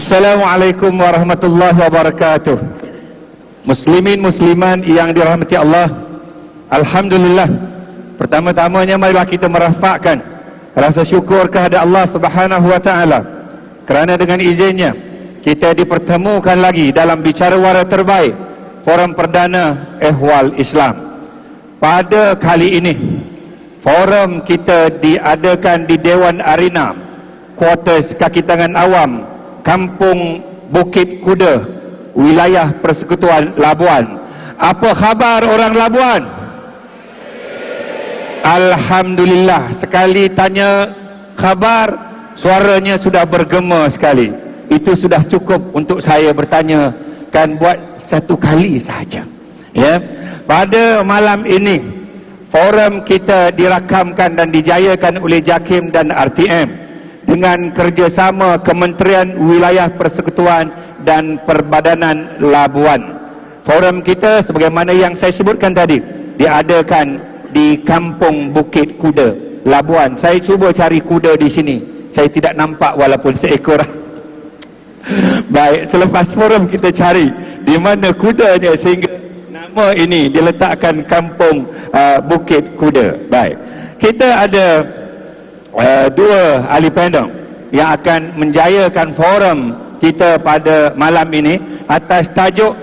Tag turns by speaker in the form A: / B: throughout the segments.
A: Assalamualaikum warahmatullahi wabarakatuh. Muslimin musliman yang dirahmati Allah, alhamdulillah. Pertama-tamanya marilah kita merafakkan rasa syukur kehadap Allah Subhanahu wa taala kerana dengan izinnya kita dipertemukan lagi dalam bicara wara terbaik Forum Perdana Ehwal Islam. Pada kali ini forum kita diadakan di Dewan Arena, Kuartus Kaki Tangan Awam, Kampung Bukit Kuda, wilayah Persekutuan Labuan. Apa khabar orang Labuan? Alhamdulillah. Sekali tanya khabar, suaranya sudah bergema sekali. Itu sudah cukup untuk saya bertanya, kan buat satu kali saja. Ya. Pada malam ini forum kita dirakamkan dan dijayakan oleh JAKIM dan RTM dengan kerjasama Kementerian Wilayah Persekutuan dan Perbadanan Labuan. Forum kita sebagaimana yang saya sebutkan tadi diadakan di Kampung Bukit Kuda, Labuan. Saya cuba cari kuda di sini, saya tidak nampak walaupun seekor. Baik, selepas forum kita cari di mana kudanya sehingga nama ini diletakkan Kampung Bukit Kuda. Baik, kita ada dua ahli panel yang akan menjayakan forum kita pada malam ini atas tajuk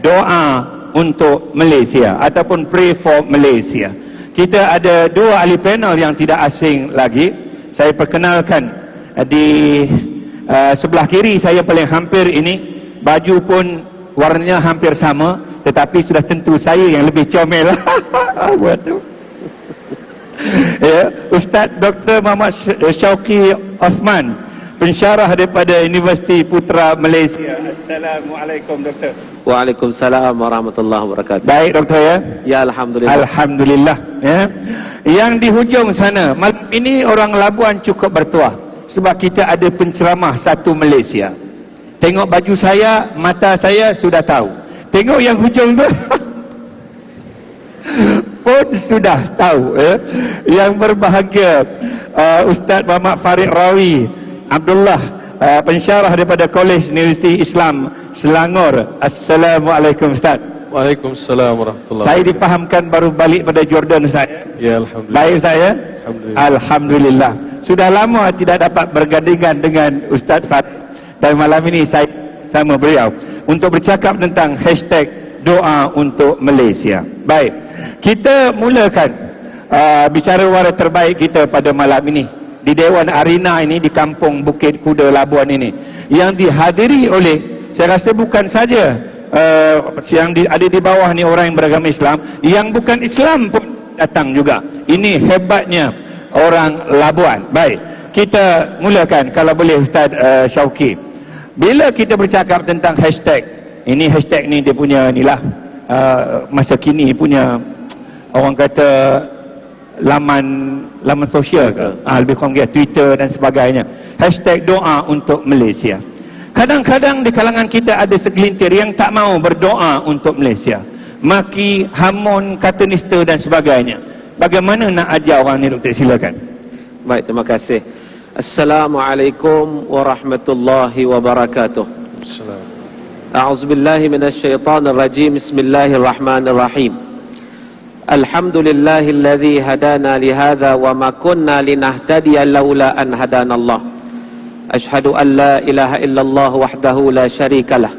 A: #doa untuk Malaysia ataupun Pray for Malaysia. Kita ada dua ahli panel yang tidak asing lagi. Saya perkenalkan di sebelah kiri saya paling hampir ini, baju pun warnanya hampir sama, tetapi sudah tentu saya yang lebih comel. Buat tu. Ya, Ustaz Dr. Muhammad Syauqi Osman, pensyarah daripada Universiti Putra Malaysia. Assalamualaikum Doktor.
B: Waalaikumsalam warahmatullahi wabarakatuh.
A: Baik Doktor ya.
B: Ya alhamdulillah.
A: Alhamdulillah ya. Yang di hujung sana, malam ini orang Labuan cukup bertuah sebab kita ada penceramah satu Malaysia. Tengok baju saya, mata saya sudah tahu. Tengok yang hujung tu pun sudah tahu ya. Yang berbahagia Ustaz Muhammad Farid Rawi Abdullah, pensyarah daripada Kolej Universiti Islam Selangor. Assalamualaikum Ustaz.
C: Waalaikumsalam warahmatullahi wabarakatuh.
A: Saya difahamkan baru balik pada Jordan Ustaz.
C: Ya alhamdulillah.
A: Baik Ustaz ya.
C: Alhamdulillah.
A: Alhamdulillah. Sudah lama tidak dapat bergandingan dengan Ustaz Farid, dan malam ini saya sama beliau untuk bercakap tentang #doa untuk Malaysia. Baik, kita mulakan bicara wara terbaik kita pada malam ini di Dewan Arena ini di Kampung Bukit Kuda Labuan ini, yang dihadiri oleh, saya rasa bukan saja yang ada di bawah ni orang yang beragama Islam, yang bukan Islam pun datang juga. Ini hebatnya orang Labuan. Baik, kita mulakan kalau boleh Ustaz Syauqi. Bila kita bercakap tentang hashtag, ini hashtag ni dia punya inilah masa kini punya, orang kata laman sosial ke, lebih kurang dia Twitter dan sebagainya. #doa untuk Malaysia. Kadang-kadang di kalangan kita ada segelintir yang tak mau berdoa untuk Malaysia, maki, hamun, kata nista dan sebagainya. Bagaimana nak ajar orang ni Doktor? Silakan.
B: Baik, terima kasih. Assalamualaikum warahmatullahi wabarakatuh. A'udzubillahi minasyaitonir rajim. Bismillahirrahmanirrahim. Alhamdulillahilladzi hadana lihadza wa ma kunna linahtadiya laula an hadanallah. Ashhadu an la ilaha illallah wahdahu la syarikalah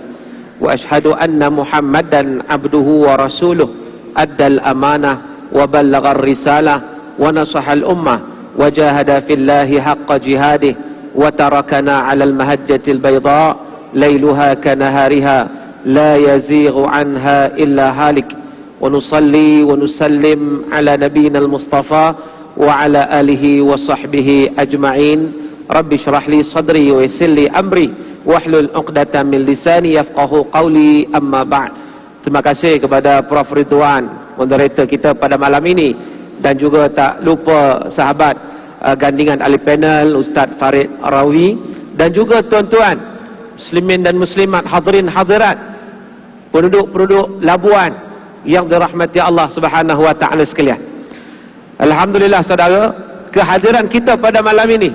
B: wa ashhadu anna Muhammadan abduhu wa rasuluh addal amanah wa ballaghar risalah wa nasahal ummah wa jahada fillahi haqqa jihadih wa tarakana 'alal mahajjatil bayda lailuha kanahariha la yazighu anha illa halik. Wa nusalli wa nusallim ala nabiyyina al-mustafa wa ala alihi wa sahbihi ajma'in. Rabbi syrah li sadri wa yassir li amri wahlul 'uqdatam min lisani yafqahu qawli, amma ba'd. Terima kasih kepada Prof Ridwan, moderator kita pada malam ini, dan juga tak lupa sahabat gandingan ahli panel Ustaz Farid Rawi, dan juga tuan-tuan muslimin dan muslimat, hadirin hadirat, penduduk-penduduk Labuan yang dirahmati Allah Subhanahu wa taala sekalian. Alhamdulillah saudara, kehadiran kita pada malam ini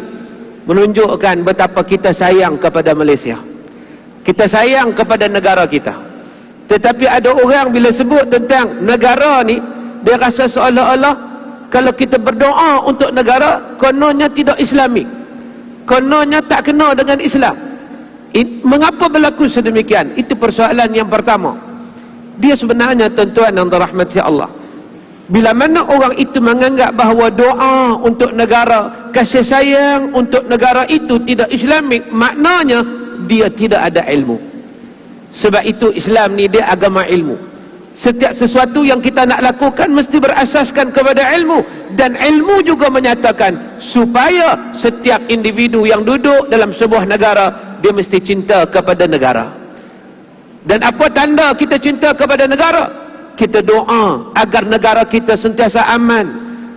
B: menunjukkan betapa kita sayang kepada Malaysia. Kita sayang kepada negara kita. Tetapi ada orang bila sebut tentang negara ni, dia rasa seolah-olah kalau kita berdoa untuk negara, kononnya tidak Islamik, kononnya tak kena dengan Islam. Mengapa berlaku sedemikian? Itu persoalan yang pertama. Dia sebenarnya, tuan-tuan yang dirahmati Allah, bila mana orang itu menganggap bahawa doa untuk negara, kasih sayang untuk negara itu tidak Islamik, maknanya dia tidak ada ilmu. Sebab itu Islam ni dia agama ilmu. Setiap sesuatu yang kita nak lakukan mesti berasaskan kepada ilmu. Dan ilmu juga menyatakan supaya setiap individu yang duduk dalam sebuah negara, dia mesti cinta kepada negara. Dan apa tanda kita cinta kepada negara? Kita doa agar negara kita sentiasa aman,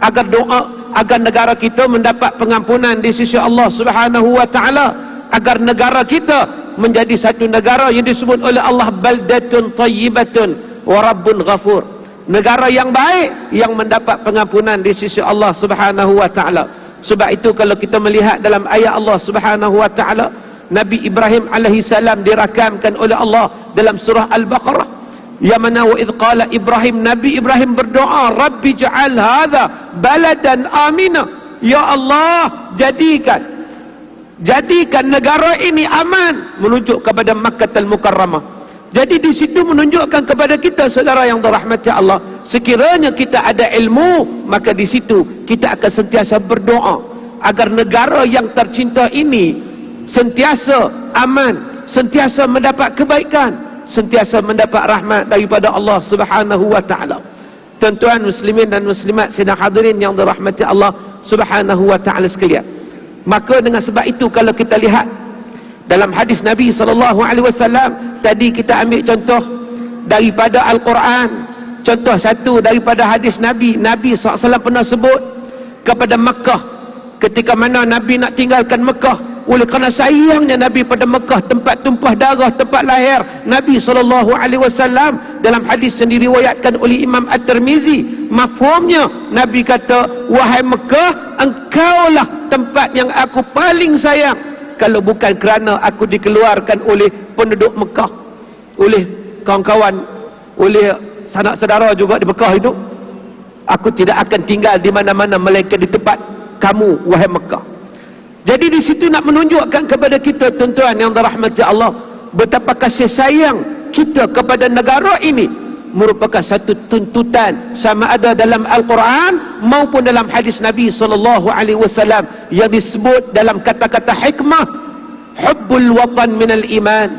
B: agar negara kita mendapat pengampunan di sisi Allah Subhanahu wa taala, agar negara kita menjadi satu negara yang disebut oleh Allah baldatun tayyibatun wa rabbun ghafur, negara yang baik yang mendapat pengampunan di sisi Allah Subhanahu wa taala. Sebab itu kalau kita melihat dalam ayat Allah Subhanahu wa taala, Nabi Ibrahim alaihi salam dirakamkan oleh Allah dalam surah Al-Baqarah, yang mana wa idh qala Ibrahim, Nabi Ibrahim berdoa, Rabbi ja'al hadha baladan amina, ya Allah jadikan negara ini aman, menunjuk kepada Makkahul Mukarramah. Jadi di situ menunjukkan kepada kita, saudara yang dirahmati Allah, sekiranya kita ada ilmu, maka di situ kita akan sentiasa berdoa agar negara yang tercinta ini sentiasa aman, sentiasa mendapat kebaikan, sentiasa mendapat rahmat daripada Allah Subhanahu wa taala. Tuan-tuan muslimin dan muslimat sidang hadirin yang dirahmati Allah Subhanahu wa taala sekalian, maka dengan sebab itu kalau kita lihat dalam hadis Nabi SAW, tadi kita ambil contoh daripada Al-Quran, contoh satu daripada hadis Nabi SAW pernah sebut kepada Mekah, ketika mana Nabi nak tinggalkan Mekah, oleh kerana sayangnya Nabi pada Mekah, tempat tumpah darah, tempat lahir Nabi SAW. Dalam hadis yang diriwayatkan oleh Imam At-Tirmizi, mafhumnya Nabi kata, wahai Mekah, engkaulah tempat yang aku paling sayang. Kalau bukan kerana aku dikeluarkan oleh penduduk Mekah, oleh kawan-kawan, oleh sanak saudara juga di Mekah itu, aku tidak akan tinggal di mana-mana melainkan di tempat kamu, wahai Mekah. Jadi di situ nak menunjukkan kepada kita, tuan-tuan yang dirahmati Allah, betapa kasih sayang kita kepada negara ini merupakan satu tuntutan, sama ada dalam Al-Quran maupun dalam hadis Nabi SAW yang disebut dalam kata-kata hikmah, hubbul watan minal iman,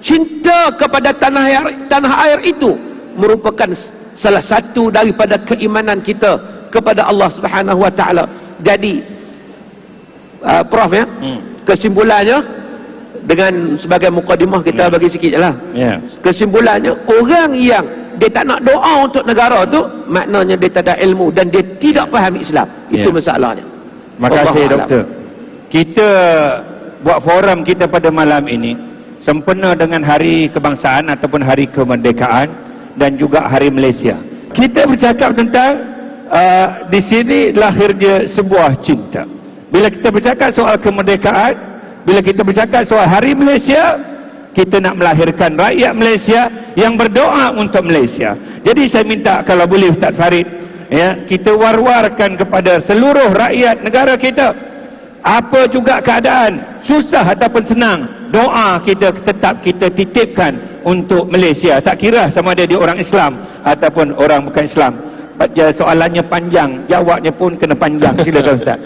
B: cinta kepada tanah air itu merupakan salah satu daripada keimanan kita kepada Allah Subhanahu wa taala. Jadi Prof ya, kesimpulannya dengan sebagai mukadimah kita bagi sikit je lah. Kesimpulannya, orang yang dia tak nak doa untuk negara tu, maknanya dia tak ada ilmu dan dia tidak faham Islam. Itu masalahnya.
A: Terima kasih doktor. Kita buat forum kita pada malam ini sempena dengan Hari Kebangsaan ataupun Hari Kemerdekaan dan juga Hari Malaysia. Kita bercakap tentang di sini lahirnya sebuah cinta. Bila kita bercakap soal kemerdekaan, bila kita bercakap soal Hari Malaysia, kita nak melahirkan rakyat Malaysia yang berdoa untuk Malaysia. Jadi saya minta kalau boleh Ustaz Farid, ya, kita war-warkan kepada seluruh rakyat negara kita, apa juga keadaan, susah ataupun senang, doa kita tetap kita titipkan untuk Malaysia, tak kira sama ada dia orang Islam ataupun orang bukan Islam. Soalannya panjang, jawabnya pun kena panjang. Silakan Ustaz.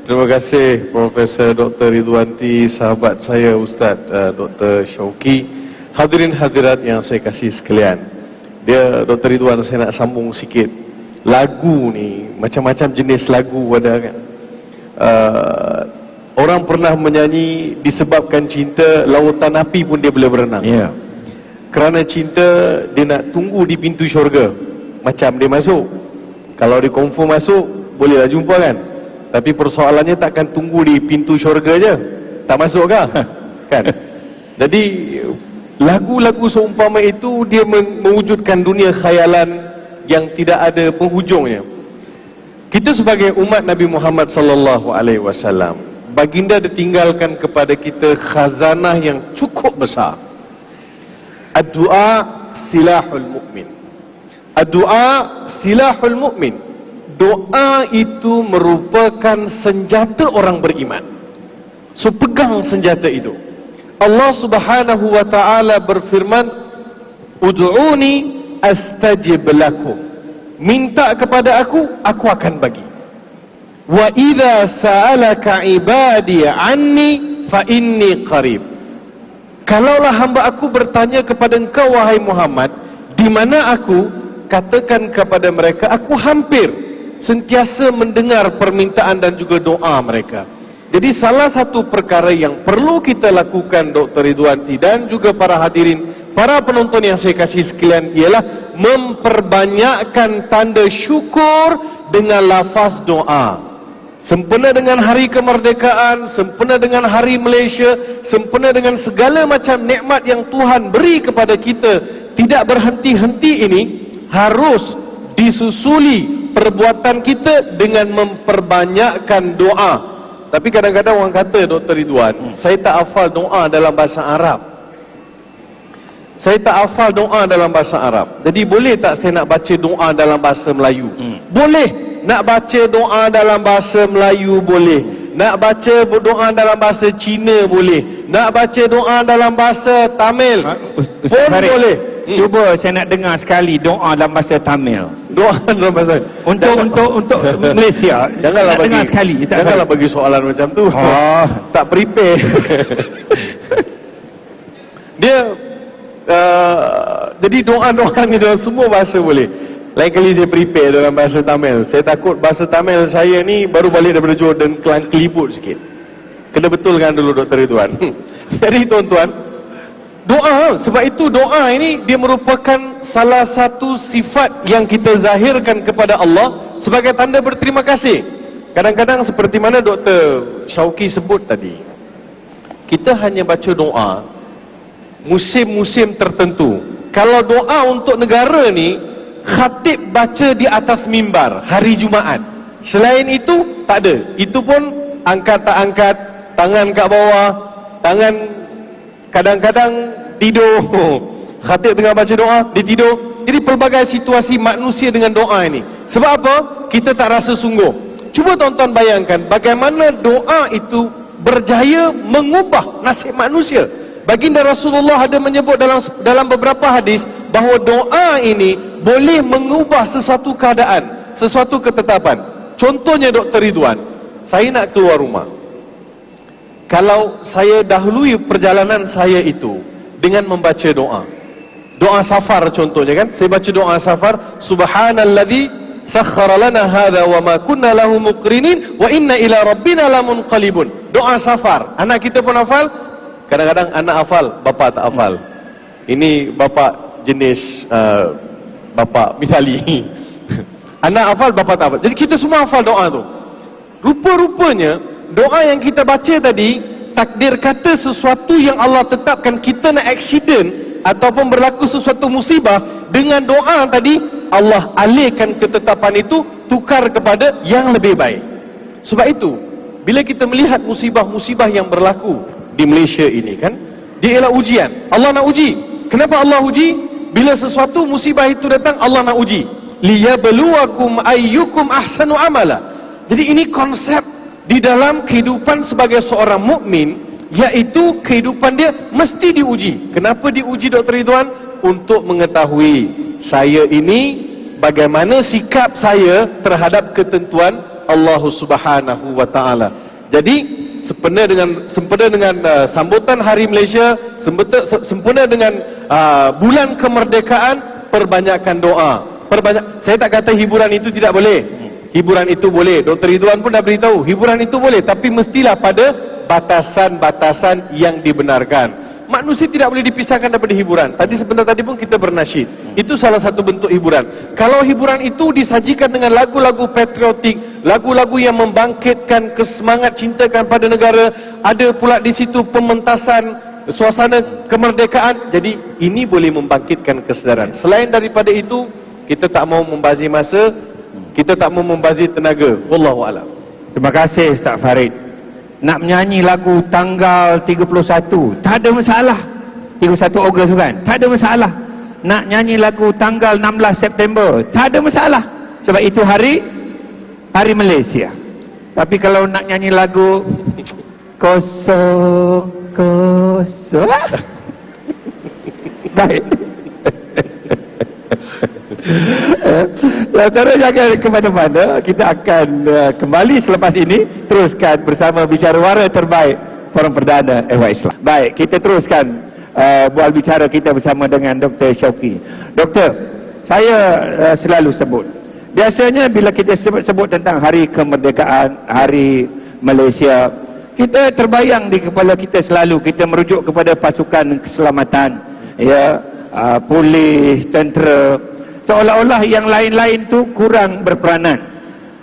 C: Terima kasih Profesor Dr. Ridwanti, sahabat saya Ustaz Dr. Syauqi, hadirin hadirat yang saya kasih sekalian. Dr. Ridwan, saya nak sambung sikit. Lagu ni, macam-macam jenis lagu ada kan. Orang pernah menyanyi, disebabkan cinta lautan api pun dia boleh berenang. Kerana cinta dia nak tunggu di pintu syurga, macam dia masuk. Kalau dia confirm masuk, bolehlah jumpa kan. Tapi persoalannya takkan tunggu di pintu syurga je, tak masuk kah? Kan? Jadi lagu-lagu seumpama itu dia mewujudkan dunia khayalan yang tidak ada penghujungnya. Kita sebagai umat Nabi Muhammad sallallahu alaihi wasallam baginda ditinggalkan kepada kita khazanah yang cukup besar. Ad-du'a silahul mu'min. Ad-du'a silahul mu'min. Doa itu merupakan senjata orang beriman. So pegang senjata itu. Allah Subhanahu wa ta'ala berfirman, ud'uni astajib lakum. Minta kepada aku akan bagi. Wa idza sa'alaka ibadi anni fa inni qarib. Kalaulah hamba aku bertanya kepada engkau wahai Muhammad, di mana aku? Katakan kepada mereka, aku hampir, sentiasa mendengar permintaan dan juga doa mereka. Jadi salah satu perkara yang perlu kita lakukan, Dr. Ridwanti dan juga para hadirin, para penonton yang saya kasih sekalian, ialah memperbanyakkan tanda syukur dengan lafaz doa. Sempena dengan hari kemerdekaan, sempena dengan hari Malaysia, sempena dengan segala macam nikmat yang Tuhan beri kepada kita, tidak berhenti-henti ini harus disusuli perbuatan kita dengan memperbanyakkan doa. Tapi kadang-kadang orang kata, Dr. Ridwan, saya tak hafal doa dalam bahasa Arab. Saya tak hafal doa dalam bahasa Arab. Jadi boleh tak saya nak baca doa dalam bahasa Melayu? Boleh. Nak baca doa dalam bahasa Melayu boleh. Nak baca doa dalam bahasa Cina boleh. Nak baca doa dalam bahasa Tamil pun boleh.
A: Cuba saya nak dengar sekali doa dalam bahasa Tamil.
C: Doa dalam bahasa
A: Untuk Malaysia.
C: Janganlah
A: nak
C: bagi,
A: dengar sekali.
C: janganlah bagi soalan macam tu. Tak prepare. Dia jadi doa-doa ni dalam semua bahasa boleh. Lain kali saya prepare dalam bahasa Tamil. Saya takut bahasa Tamil saya ni baru balik daripada Jordan, kelang keliput sikit. Kena betulkan dulu Dr. Ridwan. Jadi tuan-tuan, doa, sebab itu doa ini dia merupakan salah satu sifat yang kita zahirkan kepada Allah sebagai tanda berterima kasih. Kadang-kadang seperti mana Dr. Syauqi sebut tadi, kita hanya baca doa musim-musim tertentu. Kalau doa untuk negara ni, khatib baca di atas mimbar hari Jumaat. Selain itu tak ada. Itu pun angkat tak angkat, tangan kat bawah, tangan kadang-kadang tidur. Khatib tengah baca doa, dia tidur. Jadi pelbagai situasi manusia dengan doa ini. Sebab apa? Kita tak rasa sungguh. Cuba tuan-tuan bayangkan bagaimana doa itu berjaya mengubah nasib manusia. Baginda Rasulullah ada menyebut dalam beberapa hadis bahawa doa ini boleh mengubah sesuatu keadaan, sesuatu ketetapan. Contohnya Dr. Ridwan, saya nak keluar rumah. Kalau saya dahului perjalanan saya itu dengan membaca doa, doa safar contohnya kan, saya baca doa safar, subhanalladzi sakhkhara lana hadza wa ma kunna lahu muqrinin wa inna ila rabbina lamunqalibun. Doa safar, anak kita pun hafal. Kadang-kadang anak hafal, bapa tak hafal. Ini bapa jenis bapa misali. Anak hafal, bapa tak hafal. Jadi kita semua hafal doa tu. Rupa-rupanya doa yang kita baca tadi, takdir kata sesuatu yang Allah tetapkan kita nak accident ataupun berlaku sesuatu musibah, dengan doa tadi Allah alihkan ketetapan itu, tukar kepada yang lebih baik. Sebab itu bila kita melihat musibah-musibah yang berlaku di Malaysia ini kan, dia ialah ujian. Allah nak uji. Kenapa Allah uji? Bila sesuatu musibah itu datang, Allah nak uji. Liyabluwakum ayyukum ahsanu amala. Jadi ini konsep di dalam kehidupan sebagai seorang mukmin, iaitu kehidupan dia mesti diuji. Kenapa diuji Dr. Ridwan? Untuk mengetahui saya ini bagaimana sikap saya terhadap ketentuan Allah Subhanahu wa taala. Jadi sempena dengan sambutan Hari Malaysia, sempena dengan bulan kemerdekaan, perbanyakkan doa. Saya tak kata hiburan itu tidak boleh. Hiburan itu boleh. Dr. Ridwan pun dah beritahu, hiburan itu boleh, tapi mestilah pada batasan-batasan yang dibenarkan. Manusia tidak boleh dipisahkan daripada hiburan. Sebentar tadi pun kita bernasyid. Itu salah satu bentuk hiburan. Kalau hiburan itu disajikan dengan lagu-lagu patriotik, lagu-lagu yang membangkitkan kesemangat cintakan pada negara, ada pula di situ pementasan suasana kemerdekaan, jadi ini boleh membangkitkan kesedaran. Selain daripada itu, kita tak mau membazir masa, kita tak mau membazir tenaga. Wallahu a'lam.
A: Terima kasih Ustaz Farid. nak menyanyi lagu tanggal 31, tak ada masalah. 31 Ogos tu kan, tak ada masalah. Nak nyanyi lagu tanggal 16 September, tak ada masalah. Sebab itu hari Malaysia. Tapi kalau nak nyanyi lagu kosong baik. Saudara jangan ke mana-mana. Kita akan kembali selepas ini teruskan bersama bicara wara terbaik Forum Perdana Ehwal Islam. Baik, kita teruskan bual bicara kita bersama dengan Dr. Syauqi. Doktor, saya selalu sebut, biasanya bila kita sebut tentang hari kemerdekaan, hari Malaysia, kita terbayang di kepala kita selalu kita merujuk kepada pasukan keselamatan, ya, polis, tentera, seolah-olah yang lain-lain tu kurang berperanan.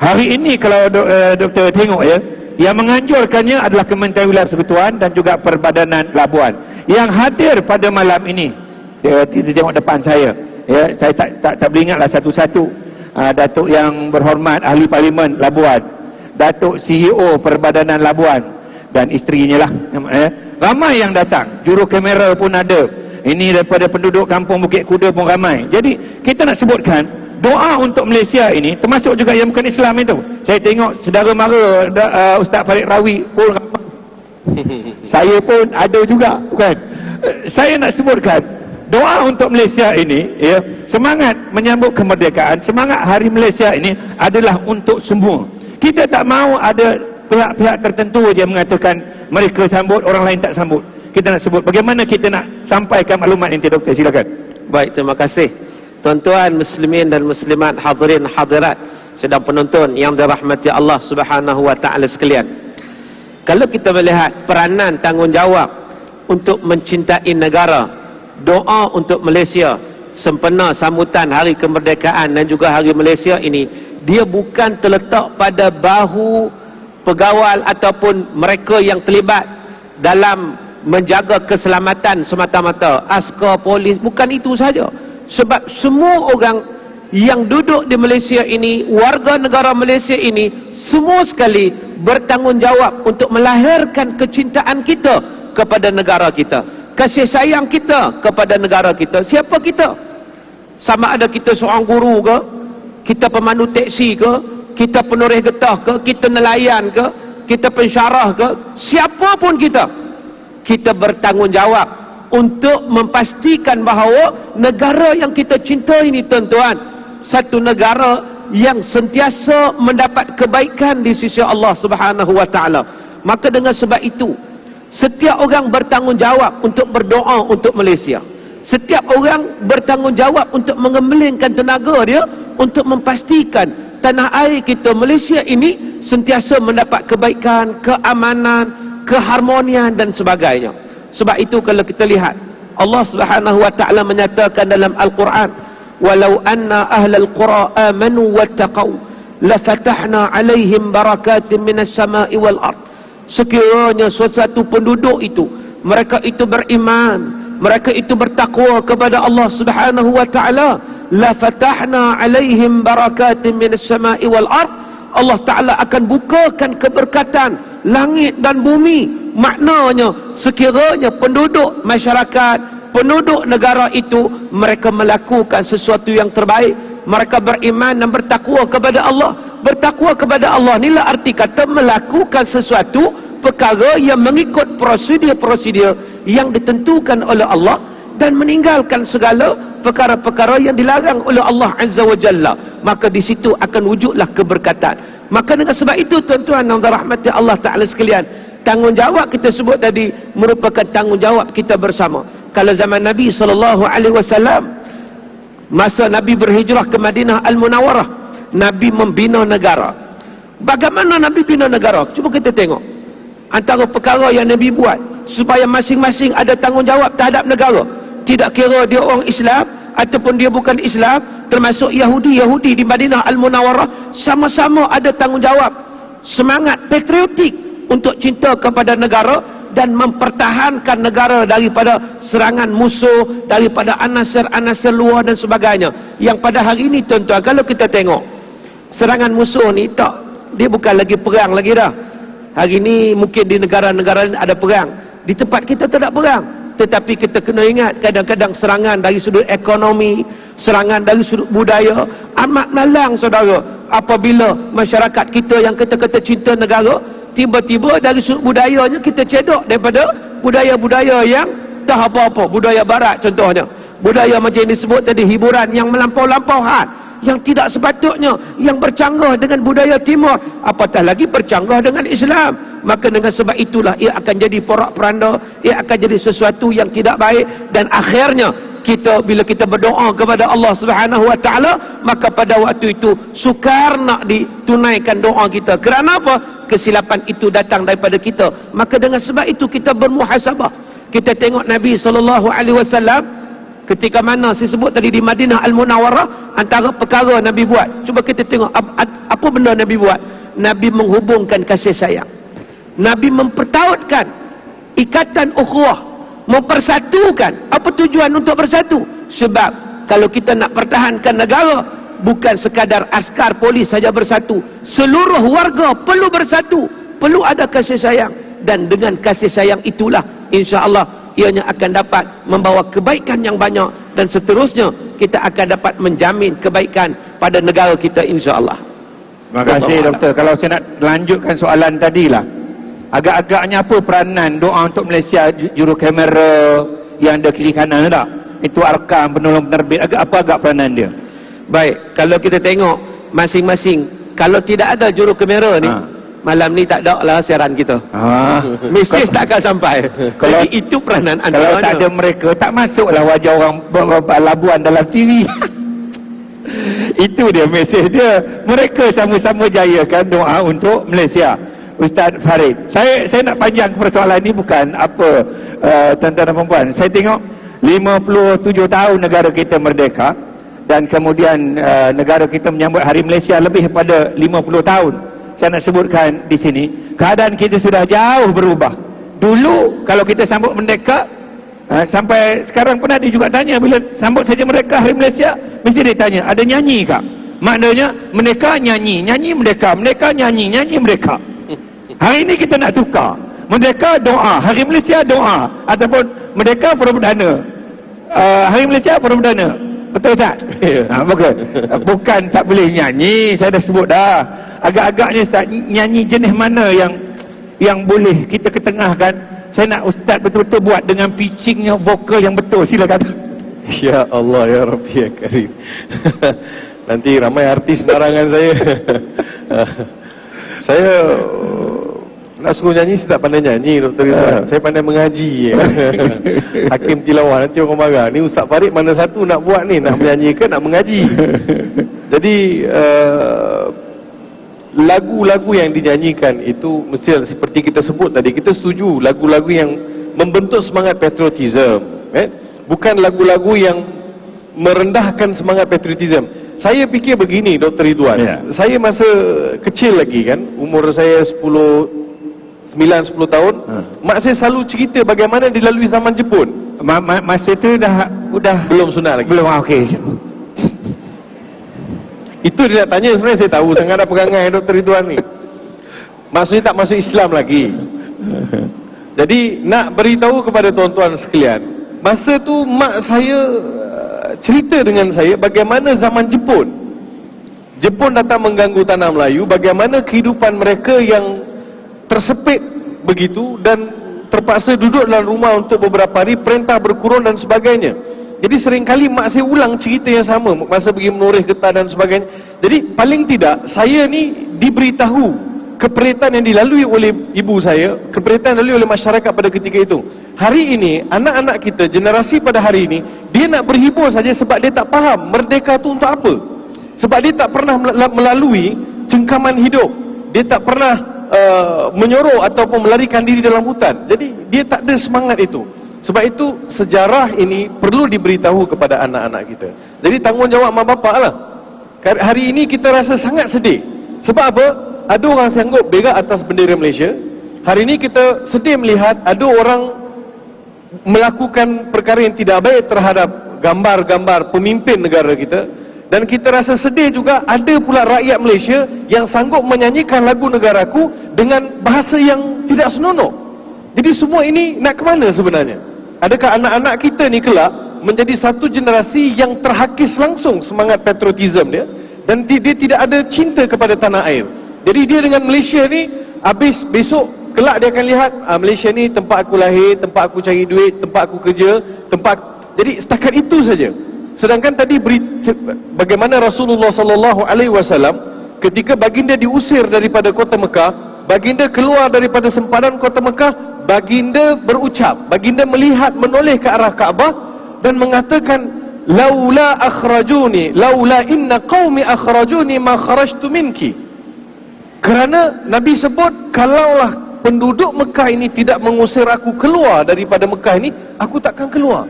A: Hari ini kalau doktor tengok, ya, yang menganjurkannya adalah Kementerian Wilayah Persekutuan dan juga Perbadanan Labuan. Yang hadir pada malam ini, kita tengok depan saya, ya, saya tak boleh ingatlah satu-satu. Datuk yang berhormat Ahli Parlimen Labuan, Datuk CEO Perbadanan Labuan dan isterinya lah, ramai yang datang, juru kamera pun ada. Ini daripada penduduk kampung Bukit Kuda pun ramai. Jadi kita nak sebutkan doa untuk Malaysia ini, termasuk juga yang bukan Islam itu. Saya tengok saudara mara Ustaz Farid Rawi pun ramai. Saya pun ada juga, bukan? Saya nak sebutkan doa untuk Malaysia ini, ya, semangat menyambut kemerdekaan, semangat Hari Malaysia ini adalah untuk semua. Kita tak mahu ada pihak-pihak tertentu je mengatakan mereka sambut, orang lain tak sambut. Kita nak sebut bagaimana kita nak sampaikan maklumat ini, Doktor, silakan.
B: Baik, terima kasih. Tuan-tuan muslimin dan muslimat, hadirin hadirat, sedang penonton yang dirahmati Allah Subhanahu wa taala sekalian. Kalau kita melihat peranan tanggungjawab untuk mencintai negara, doa untuk Malaysia sempena sambutan Hari Kemerdekaan dan juga Hari Malaysia ini, dia bukan terletak pada bahu pegawai ataupun mereka yang terlibat dalam menjaga keselamatan semata-mata, askar, polis, bukan itu saja. Sebab semua orang yang duduk di Malaysia ini, warga negara Malaysia ini, semua sekali bertanggungjawab untuk melahirkan kecintaan kita kepada negara kita, kasih sayang kita kepada negara kita. Siapa kita? Sama ada kita seorang guru ke, kita pemandu teksi ke, kita penoreh getah ke, kita nelayan ke, kita pensyarah ke, siapapun kita, kita bertanggungjawab untuk memastikan bahawa negara yang kita cinta ini, tuan-tuan, satu negara yang sentiasa mendapat kebaikan di sisi Allah Subhanahu wa taala. Maka dengan sebab itu, setiap orang bertanggungjawab untuk berdoa untuk Malaysia. Setiap orang bertanggungjawab untuk mengemblengkan tenaga dia untuk memastikan tanah air kita Malaysia ini sentiasa mendapat kebaikan, keamanan, keharmonian dan sebagainya. Sebab itu kalau kita lihat, Allah Subhanahu wa taala menyatakan dalam Al-Quran, walau anna ahlal qura amanu wattaqau lafatahna alaihim barakatin minas sama'i wal ard. Sekiranya suatu penduduk itu, mereka itu beriman, mereka itu bertakwa kepada Allah Subhanahu wa taala, lafatahna alaihim barakatin minas sama'i wal ard, Allah Ta'ala akan bukakan keberkatan langit dan bumi. Maknanya sekiranya penduduk masyarakat, penduduk negara itu, mereka melakukan sesuatu yang terbaik, mereka beriman dan bertakwa kepada Allah. Bertakwa kepada Allah inilah arti kata melakukan sesuatu perkara yang mengikut prosedur-prosedur yang ditentukan oleh Allah dan meninggalkan segala perkara-perkara yang dilarang oleh Allah Azza wa Jalla. Maka di situ akan wujudlah keberkatan. Maka dengan sebab itu, tuan-tuan yang dirahmati Allah Ta'ala sekalian, tanggungjawab kita sebut tadi merupakan tanggungjawab kita bersama. Kalau zaman Nabi SAW, masa Nabi berhijrah ke Madinah Al-Munawwarah, Nabi membina negara. Bagaimana Nabi bina negara? Cuba kita tengok antara perkara yang Nabi buat supaya masing-masing ada tanggungjawab terhadap negara. Tidak kira dia orang Islam ataupun dia bukan Islam, termasuk Yahudi di Madinah Al-Munawwarah, sama-sama ada tanggungjawab, semangat patriotik untuk cinta kepada negara dan mempertahankan negara daripada serangan musuh, daripada anasir-anasir luar dan sebagainya. Yang pada hari ini, tuan-tuan, kalau kita tengok serangan musuh ni, tak, dia bukan lagi perang lagi dah. Hari ini mungkin di negara-negara lain ada perang, di tempat kita tak ada perang. Tetapi kita kena ingat, kadang-kadang serangan dari sudut ekonomi, serangan dari sudut budaya amat malang, saudara. Apabila masyarakat kita yang kata-kata cinta negara, tiba-tiba dari sudut budayanya kita cedok daripada budaya-budaya yang tak apa-apa, budaya barat contohnya. Budaya macam yang disebut tadi, hiburan yang melampau-lampauan, yang tidak sepatutnya, yang bercanggah dengan budaya timur, apatah lagi bercanggah dengan Islam. Maka dengan sebab itulah ia akan jadi porak-poranda, ia akan jadi sesuatu yang tidak baik, dan akhirnya kita, bila kita berdoa kepada Allah Subhanahu wa taala, maka pada waktu itu sukar nak ditunaikan doa kita. Kerana apa? Kesilapan itu datang daripada kita. Maka dengan sebab itu kita bermuhasabah. Kita tengok Nabi SAW ketika mana saya sebut tadi di Madinah Al-Munawwarah, antara perkara Nabi buat, cuba kita tengok apa benda Nabi buat. Nabi menghubungkan kasih sayang, Nabi mempertautkan ikatan ukhuwah, mempersatukan. Apa tujuan untuk bersatu? Sebab kalau kita nak pertahankan negara, bukan sekadar askar polis saja bersatu, seluruh warga perlu bersatu, perlu ada kasih sayang. Dan dengan kasih sayang itulah insya-Allah ianya akan dapat membawa kebaikan yang banyak, dan seterusnya kita akan dapat menjamin kebaikan pada negara kita insya-Allah.
A: Terima kasih doktor. Kalau saya nak lanjutkan soalan tadilah, agak-agaknya apa peranan doa untuk Malaysia, juru kamera yang ada kiri kanan tak? Itu arkam penolong penerbit, agak peranan dia?
B: Baik, kalau kita tengok masing-masing, kalau tidak ada juru kamera ni, malam ni tak ada lah siaran kita. Mesej tak akan sampai. Kalau itu peranan
A: kalau tak ada mereka, tak masuklah wajah orang Labuan dalam TV. Itu dia mesej dia. Mereka sama-sama jayakan doa untuk Malaysia. Ustaz Farid, saya nak panjang persoalan ini, bukan apa tuan-tuan dan puan. Saya tengok 57 tahun negara kita merdeka, dan kemudian negara kita menyambut Hari Malaysia lebih pada 50 tahun. Saya nak sebutkan di sini, keadaan kita sudah jauh berubah. Dulu kalau kita sambut merdeka, sampai sekarang pun ada juga tanya, bila sambut saja mereka Hari Malaysia, mesti dia tanya, ada nyanyi kah? Maknanya mereka nyanyi, nyanyi merdeka, mereka nyanyi, nyanyi mereka. Hari ini kita nak tukar, merdeka doa, Hari Malaysia doa, ataupun merdeka perdana, Hari Malaysia perdana. Betul tak? Bukan tak boleh nyanyi, saya dah sebut dah. Agak-agaknya Ustaz, nyanyi jenis mana yang boleh kita ketengahkan? Saya nak Ustaz betul-betul buat dengan pitchingnya, vokal yang betul. Silakan.
C: Ya Allah, ya Rabbi, ya Karim. Nanti ramai artis barangan saya. Saya nak suruh nyanyi, saya tak pandai nyanyi, Dr. Ridwan. Saya pandai mengaji. Hakim tilawah, nanti orang marah. Ni Ustaz Farid mana satu nak buat ni? Nak menyanyi ke nak mengaji? Jadi lagu-lagu yang dinyanyikan itu mesti seperti kita sebut tadi, kita setuju lagu-lagu yang membentuk semangat patriotism, bukan lagu-lagu yang merendahkan semangat patriotism. Saya fikir begini, Dr. Ridwan, saya masa kecil lagi kan, umur saya 9-10 tahun, mak saya selalu cerita bagaimana dilalui zaman Jepun.
A: Masa itu dah
C: belum sunat lagi.
A: Belum, okey.
C: Itu dia nak tanya, sebenarnya saya tahu sangat ada pegangan Dr. Ridwan ni. Maksudnya tak masuk Islam lagi. Jadi nak beritahu kepada tuan-tuan sekalian, masa tu mak saya cerita dengan saya bagaimana zaman Jepun datang mengganggu tanah Melayu, bagaimana kehidupan mereka yang tersepit begitu dan terpaksa duduk dalam rumah untuk beberapa hari, perintah berkurung dan sebagainya. Jadi seringkali mak saya ulang cerita yang sama masa pergi menoreh getah dan sebagainya. Jadi paling tidak saya ni diberitahu keperitan yang dilalui oleh ibu saya, keperitan yang dilalui oleh masyarakat pada ketika itu. Hari ini anak-anak kita, generasi pada hari ini, dia nak berhibur saja sebab dia tak faham merdeka tu untuk apa. Sebab dia tak pernah melalui cengkaman hidup. Dia tak pernah menyorok ataupun melarikan diri dalam hutan. Jadi dia tak ada semangat itu. Sebab itu sejarah ini perlu diberitahu kepada anak-anak kita. Jadi tanggungjawab mak bapak lah. Hari ini kita rasa sangat sedih. Sebab apa? Ada orang sanggup berak atas bendera Malaysia. Hari ini kita sedih melihat ada orang melakukan perkara yang tidak baik terhadap gambar-gambar pemimpin negara kita. Dan kita rasa sedih juga ada pula rakyat Malaysia yang sanggup menyanyikan lagu negaraku dengan bahasa yang tidak senonoh. Jadi semua ini nak ke mana sebenarnya? Adakah anak-anak kita ni kelak menjadi satu generasi yang terhakis langsung semangat patriotism dia, dan dia tidak ada cinta kepada tanah air. Jadi dia dengan Malaysia ni, habis besok kelak dia akan lihat Malaysia ni tempat aku lahir, tempat aku cari duit, tempat aku kerja, jadi setakat itu saja. Sedangkan tadi bagaimana Rasulullah sallallahu alaihi wasallam ketika baginda diusir daripada kota Mekah, baginda keluar daripada sempadan kota Mekah, baginda berucap, baginda melihat menoleh ke arah Kaabah dan mengatakan, laula akhrajuni, laula inna qaumi akhrajuni ma kharajtu minki. Kerana Nabi sebut, kalaulah penduduk Mekah ini tidak mengusir aku keluar daripada Mekah ini, aku takkan keluar.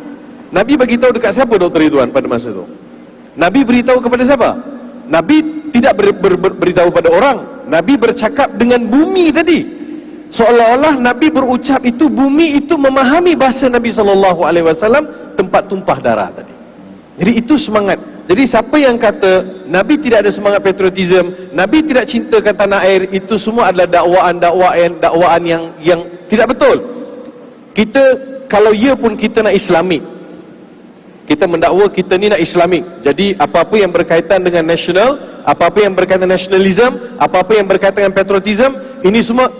C: Nabi bagi tahu dekat siapa, Dr. Ridwan, pada masa itu? Nabi beritahu kepada siapa? Nabi tidak beritahu pada orang. Nabi bercakap dengan bumi tadi. Seolah-olah Nabi berucap itu, bumi itu memahami bahasa Nabi SAW, tempat tumpah darah tadi. Jadi itu semangat. Jadi siapa yang kata Nabi tidak ada semangat patriotism, Nabi tidak cintakan tanah air, itu semua adalah dakwaan yang tidak betul. Kita, kalau ya pun kita nak Islamik, kita mendakwa kita ni nak Islamik. Jadi apa-apa yang berkaitan dengan nasional, apa-apa yang berkaitan dengan nasionalism, apa-apa yang berkaitan dengan patriotism, ini semua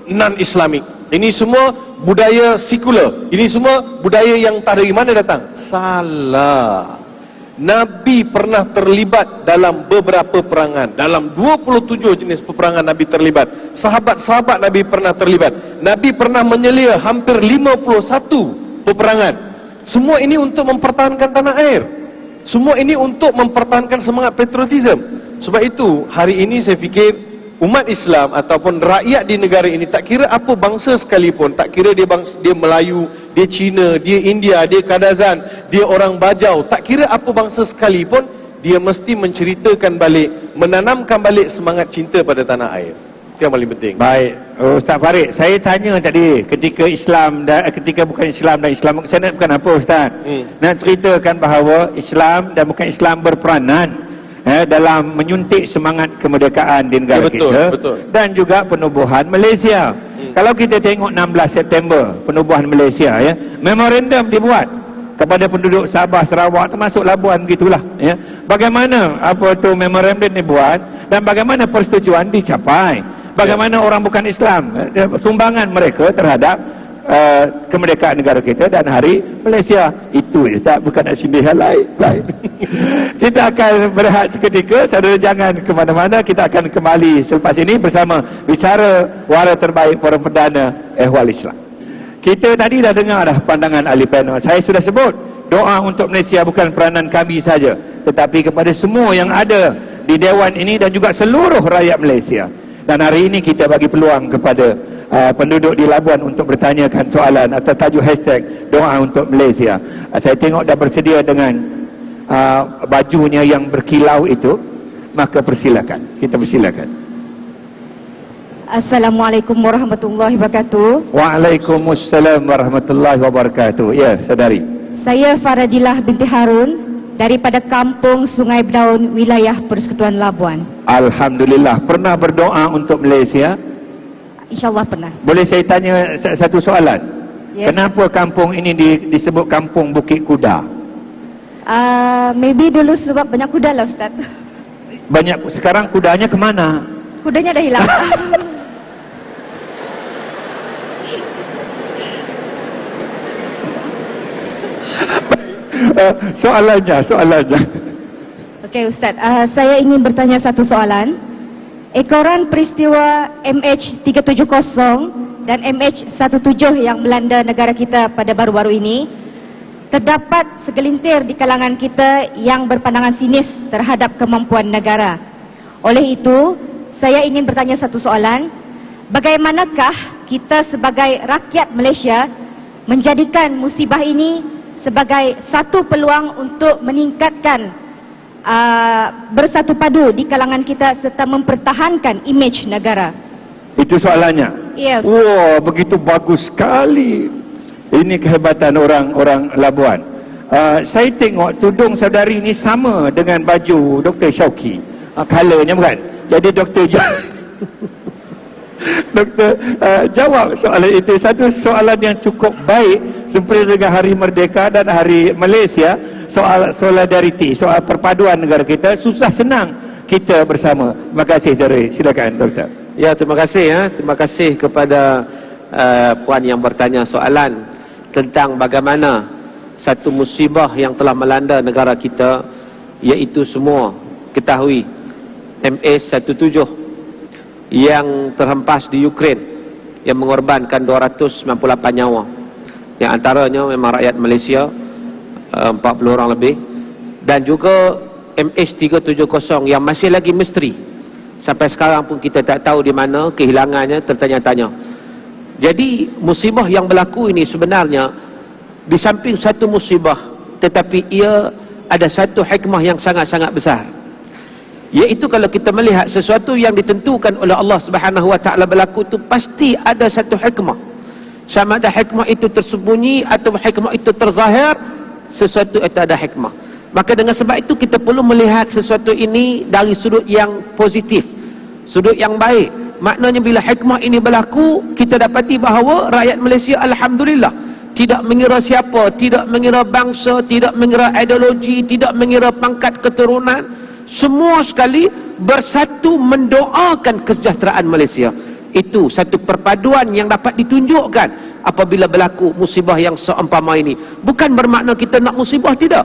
C: non-Islamik. Ini semua budaya sekular. Ini semua budaya yang tak dari mana datang. Salah. Nabi pernah terlibat dalam beberapa perangan. Dalam 27 jenis peperangan Nabi terlibat. Sahabat-sahabat Nabi pernah terlibat. Nabi pernah menyelia hampir 51 peperangan. Semua ini untuk mempertahankan tanah air. Semua ini untuk mempertahankan semangat patriotism. Sebab itu hari ini saya fikir umat Islam ataupun rakyat di negara ini, tak kira apa bangsa sekalipun, tak kira dia Melayu, dia Cina, dia India, dia Kadazan, dia orang Bajau, tak kira apa bangsa sekalipun, dia mesti menceritakan balik, menanamkan balik semangat cinta pada tanah air. Itu yang paling penting.
A: Baik, Ustaz Farid, saya tanya tadi ketika Islam dan ketika bukan Islam dan Islam, saya nak bukan apa Ustaz? Nak ceritakan bahawa Islam dan bukan Islam berperanan dalam menyuntik semangat kemerdekaan di negara kita, dan juga penubuhan Malaysia. Kalau kita tengok 16 September penubuhan Malaysia, memorandum dibuat kepada penduduk Sabah, Sarawak, termasuk Labuan, begitulah. Bagaimana memorandum dibuat dan bagaimana persetujuan dicapai? Bagaimana orang bukan Islam sumbangan mereka terhadap kemerdekaan negara kita dan hari Malaysia. Itu tak, bukan nak sindih hal lain. Kita akan berehat seketika. Saudara jangan ke mana-mana. Kita akan kembali selepas ini bersama bicara Wara Terbaik Forum Perdana Ehwal Islam. Kita tadi dah dengar dah pandangan ahli panel. Saya sudah sebut, doa untuk Malaysia bukan peranan kami saja, tetapi kepada semua yang ada di Dewan ini dan juga seluruh rakyat Malaysia. Dan hari ini kita bagi peluang kepada penduduk di Labuan untuk bertanyakan soalan atas tajuk hashtag doa untuk Malaysia. Saya tengok dah bersedia dengan bajunya yang berkilau itu, maka persilakan. Kita persilakan.
D: Assalamualaikum warahmatullahi wabarakatuh.
A: Waalaikumsalam warahmatullahi wabarakatuh. Ya, saudari.
D: Saya Faradilah binti Harun daripada Kampung Sungai Berdaun, wilayah Persekutuan Labuan.
A: Alhamdulillah. Pernah berdoa untuk Malaysia?
D: InsyaAllah pernah.
A: Boleh saya tanya satu soalan?
D: Yes.
A: Kenapa kampung ini disebut Kampung Bukit Kuda?
D: Maybe dulu sebab banyak kuda lah Ustaz.
A: Banyak. Sekarang kudanya kemana?
D: Kudanya dah hilang. Soalannya. Okey Ustaz, saya ingin bertanya satu soalan. Ekoran peristiwa MH370 dan MH17 yang melanda negara kita pada baru-baru ini, terdapat segelintir di kalangan kita yang berpandangan sinis terhadap kemampuan negara. Oleh itu, saya ingin bertanya satu soalan. Bagaimanakah kita sebagai rakyat Malaysia menjadikan musibah ini sebagai satu peluang untuk meningkatkan bersatu padu di kalangan kita serta mempertahankan imej negara?
A: Itu soalannya?
D: Ya, Ustaz.
A: Wah, begitu bagus sekali. Ini kehebatan orang-orang Labuan. Saya tengok tudung saudari ini sama dengan baju Dr. Syauqi. Colornya bukan? Jadi Dr. Doktor, jawab soalan itu. Satu soalan yang cukup baik sempena dengan Hari Merdeka dan Hari Malaysia, soal solidariti, soal perpaduan negara kita. Susah senang kita bersama. Terima kasih saudara. Silakan doktor.
B: Ya, terima kasih ya. Terima kasih kepada puan yang bertanya soalan tentang bagaimana satu musibah yang telah melanda negara kita, iaitu semua ketahui MH17 yang terhempas di Ukraine, yang mengorbankan 298 nyawa, yang antaranya memang rakyat Malaysia, 40 orang lebih, dan juga MH370 yang masih lagi misteri. Sampai sekarang pun kita tak tahu di mana kehilangannya, tertanya-tanya. Jadi musibah yang berlaku ini sebenarnya di samping satu musibah, tetapi ia ada satu hikmah yang sangat-sangat besar, iaitu kalau kita melihat sesuatu yang ditentukan oleh Allah Subhanahu wa taala berlaku itu pasti ada satu hikmah. Sama ada hikmah itu tersembunyi atau hikmah itu terzahir, sesuatu itu ada hikmah. Maka dengan sebab itu kita perlu melihat sesuatu ini dari sudut yang positif, sudut yang baik. Maknanya bila hikmah ini berlaku, kita dapati bahawa rakyat Malaysia alhamdulillah tidak mengira siapa, tidak mengira bangsa, tidak mengira ideologi, tidak mengira pangkat keturunan, semua sekali bersatu mendoakan kesejahteraan Malaysia. Itu satu perpaduan yang dapat ditunjukkan apabila berlaku musibah yang seumpama ini. Bukan bermakna kita nak musibah, tidak,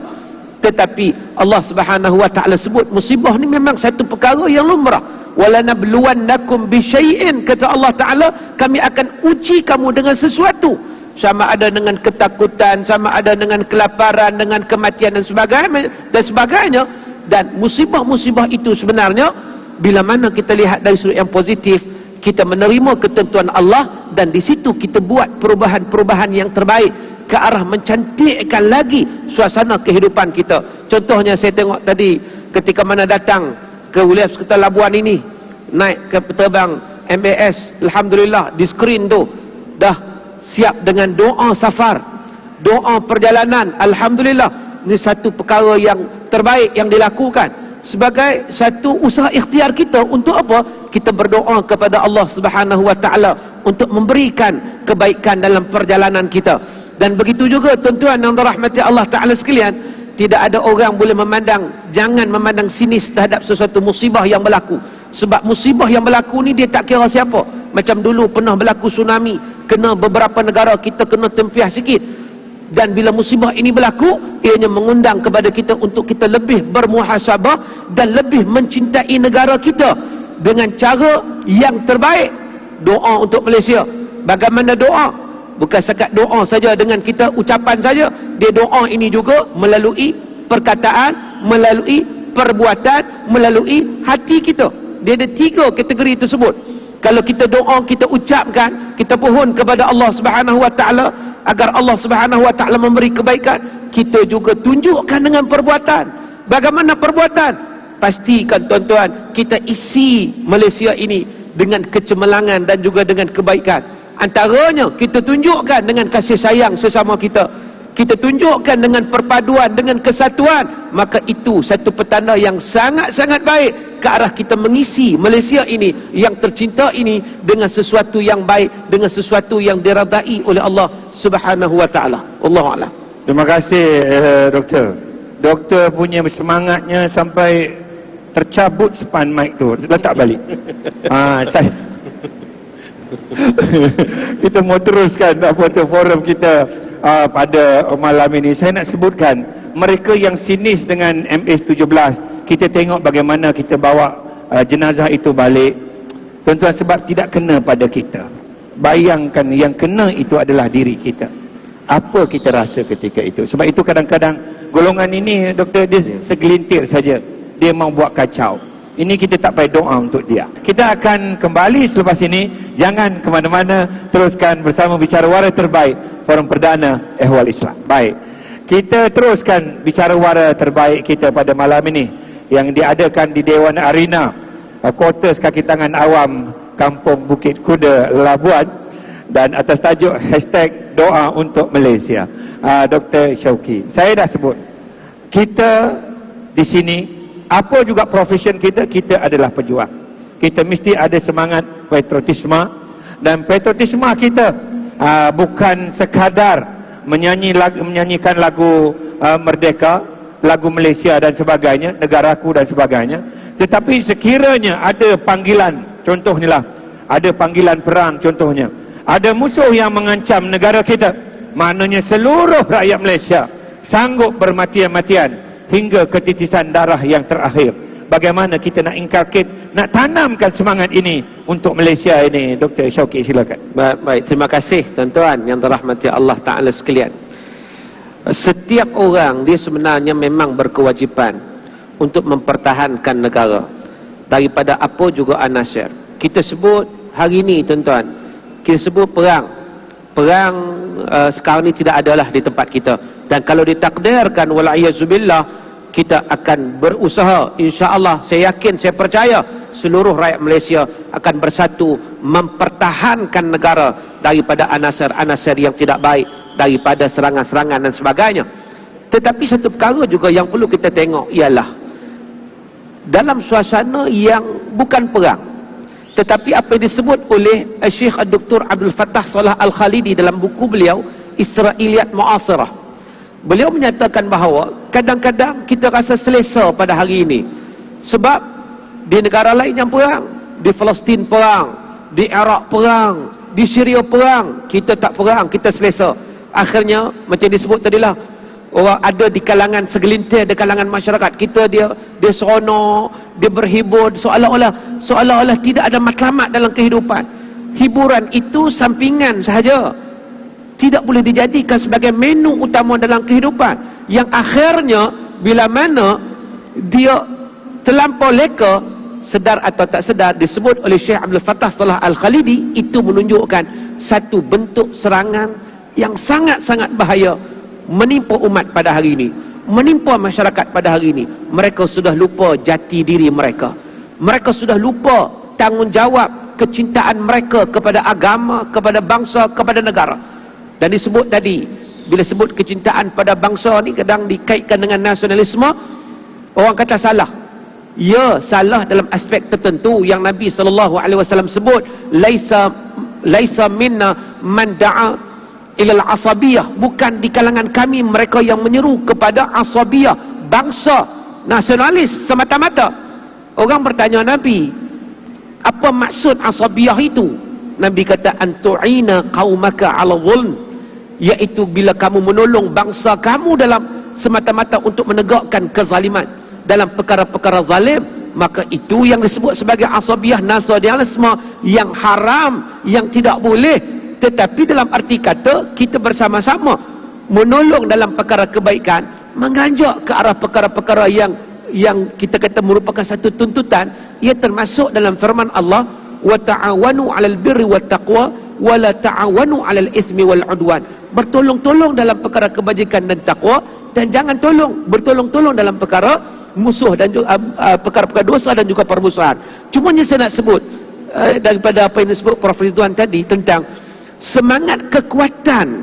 B: tetapi Allah Subhanahu wa taala sebut musibah ni memang satu perkara yang lumrah. Walanabluwannakum bisyai'in, kata Allah taala, kami akan uji kamu dengan sesuatu, sama ada dengan ketakutan, sama ada dengan kelaparan, dengan kematian dan sebagainya. Dan musibah-musibah itu sebenarnya bila mana kita lihat dari sudut yang positif, kita menerima ketentuan Allah, dan di situ kita buat perubahan-perubahan yang terbaik ke arah mencantikkan lagi suasana kehidupan kita. Contohnya saya tengok tadi ketika mana datang ke wilayah sekitar Labuan ini, naik ke terbang MAS, alhamdulillah di skrin tu dah siap dengan doa safar, doa perjalanan. Alhamdulillah, ini satu perkara yang terbaik yang dilakukan sebagai satu usaha ikhtiar kita untuk apa? Kita berdoa kepada Allah Subhanahu wa taala untuk memberikan kebaikan dalam perjalanan kita. Dan begitu juga tuan-tuan yang dirahmati Allah taala sekalian, tidak ada orang boleh jangan memandang sinis terhadap sesuatu musibah yang berlaku. Sebab musibah yang berlaku ni dia tak kira siapa. Macam dulu pernah berlaku tsunami, kena beberapa negara kita kena tempiah sikit. Dan bila musibah ini berlaku, ianya mengundang kepada kita untuk kita lebih bermuhasabah dan lebih mencintai negara kita dengan cara yang terbaik. Doa untuk Malaysia. Bagaimana doa? Bukan sekat doa saja dengan kita ucapan saja. Dia doa ini juga melalui perkataan, melalui perbuatan, melalui hati kita. Dia ada 3 kategori tersebut. Kalau kita doa, kita ucapkan, kita pohon kepada Allah Subhanahu wa taala agar Allah Subhanahu wa taala memberi kebaikan, kita juga tunjukkan dengan perbuatan. Bagaimana perbuatan? Pastikan tuan-tuan, kita isi Malaysia ini dengan kecemerlangan dan juga dengan kebaikan. Antaranya kita tunjukkan dengan kasih sayang sesama kita, kita tunjukkan dengan perpaduan, dengan kesatuan. Maka itu satu petanda yang sangat-sangat baik ke arah kita mengisi Malaysia ini yang tercinta ini dengan sesuatu yang baik, dengan sesuatu yang diredai oleh Allah Subhanahu wa taala. Wallahu a'lam.
A: Terima kasih doktor. Doktor punya semangatnya sampai tercabut span mic tu, letak balik. Saya kita mau teruskan foto forum kita pada malam ini. Saya nak sebutkan mereka yang sinis dengan MH17, kita tengok bagaimana kita bawa jenazah itu balik, tuan-tuan, sebab tidak kena pada kita. Bayangkan yang kena itu adalah diri kita. Apa kita rasa ketika itu? Sebab itu kadang-kadang golongan ini, doktor, dia segelintir saja dia mau buat kacau. Ini kita tak payah doa untuk dia. Kita akan kembali selepas ini. Jangan ke mana-mana, teruskan bersama bicara wara terbaik Forum Perdana Ehwal Islam. Baik, kita teruskan bicara wara terbaik kita pada malam ini yang diadakan di Dewan Arena, Kuartus Kaki Tangan Awam Kampung Bukit Kuda, Labuan, dan atas tajuk #Doa untuk Malaysia. Dr. Syauqi, saya dah sebut, kita di sini apa juga profession kita, kita adalah pejuang. kita mesti ada semangat patriotisme, dan patriotisme kita bukan sekadar menyanyikan lagu merdeka, lagu Malaysia dan sebagainya, negaraku dan sebagainya, tetapi sekiranya ada panggilan, contohnya lah, ada panggilan perang contohnya, ada musuh yang mengancam negara kita, maknanya seluruh rakyat Malaysia sanggup bermati-matian hingga ketitisan darah yang terakhir. Bagaimana kita nak inculcate, nak tanamkan semangat ini untuk Malaysia ini? Dr. Syauqi, silakan.
B: Baik, terima kasih tuan-tuan yang dirahmati Allah Ta'ala sekalian. Setiap orang dia sebenarnya memang berkewajipan untuk mempertahankan negara daripada apa juga anasir. Kita sebut hari ini tuan-tuan, kita sebut perang. Perang sekarang ni tidak adalah di tempat kita, dan kalau ditakdirkan walaiyazubillah, kita akan berusaha, insya-Allah, saya yakin, saya percaya seluruh rakyat Malaysia akan bersatu mempertahankan negara daripada anasir-anasir yang tidak baik, daripada serangan-serangan dan sebagainya. Tetapi satu perkara juga yang perlu kita tengok ialah dalam suasana yang bukan perang, tetapi apa yang disebut oleh Syekh Dr. Abdul Fattah Salah Al-Khalidi dalam buku beliau Israiliyat Mu'asirah, beliau menyatakan bahawa kadang-kadang kita rasa selesa pada hari ini sebab di negara lain yang perang, di Palestin perang, di Iraq perang, di Syria perang, kita tak perang, kita selesa. Akhirnya macam disebut tadilah, orang ada di kalangan segelintir di kalangan masyarakat kita, dia seronok, dia berhibur, seolah-olah tidak ada matlamat dalam kehidupan. Hiburan itu sampingan sahaja, tidak boleh dijadikan sebagai menu utama dalam kehidupan, yang akhirnya bila mana dia terlampau leka, sedar atau tak sedar, disebut oleh Syekh Abdul Fattah Salah Al-Khalidi, itu menunjukkan satu bentuk serangan yang sangat-sangat bahaya menimpa umat pada hari ini, menimpa masyarakat pada hari ini. Mereka sudah lupa jati diri mereka, mereka sudah lupa tanggungjawab kecintaan mereka kepada agama, kepada bangsa, kepada negara. Dan disebut tadi, bila sebut kecintaan pada bangsa ni kadang dikaitkan dengan nasionalisme. Orang kata salah. Ya, salah dalam aspek tertentu yang Nabi SAW sebut, laisa minna man da'a ilal asabiyah, bukan di kalangan kami mereka yang menyeru kepada asabiyah, bangsa nasionalis semata-mata. Orang bertanya Nabi, apa maksud asabiyah itu? Nabi kata, antu'ina qaumaka 'ala dhulm, iaitu bila kamu menolong bangsa kamu dalam semata-mata untuk menegakkan kezaliman dalam perkara-perkara zalim, maka itu yang disebut sebagai asabiyah, nasionalisme yang haram, yang tidak boleh. Tetapi dalam arti kata kita bersama-sama menolong dalam perkara kebaikan, menganjak ke arah perkara-perkara yang kita kata merupakan satu tuntutan. Ia termasuk dalam firman Allah, wa ta'awanu 'alal birri wat taqwa wa la ta'awanu 'alal itsmi wal 'udwan. Bertolong-tolong dalam perkara kebajikan dan takwa, dan jangan bertolong-tolong dalam perkara musuh dan juga perkara-perkara dosa dan juga permusuhan. Cuma yang saya nak sebut daripada apa yang disebut Prof Ridwan tadi tentang semangat kekuatan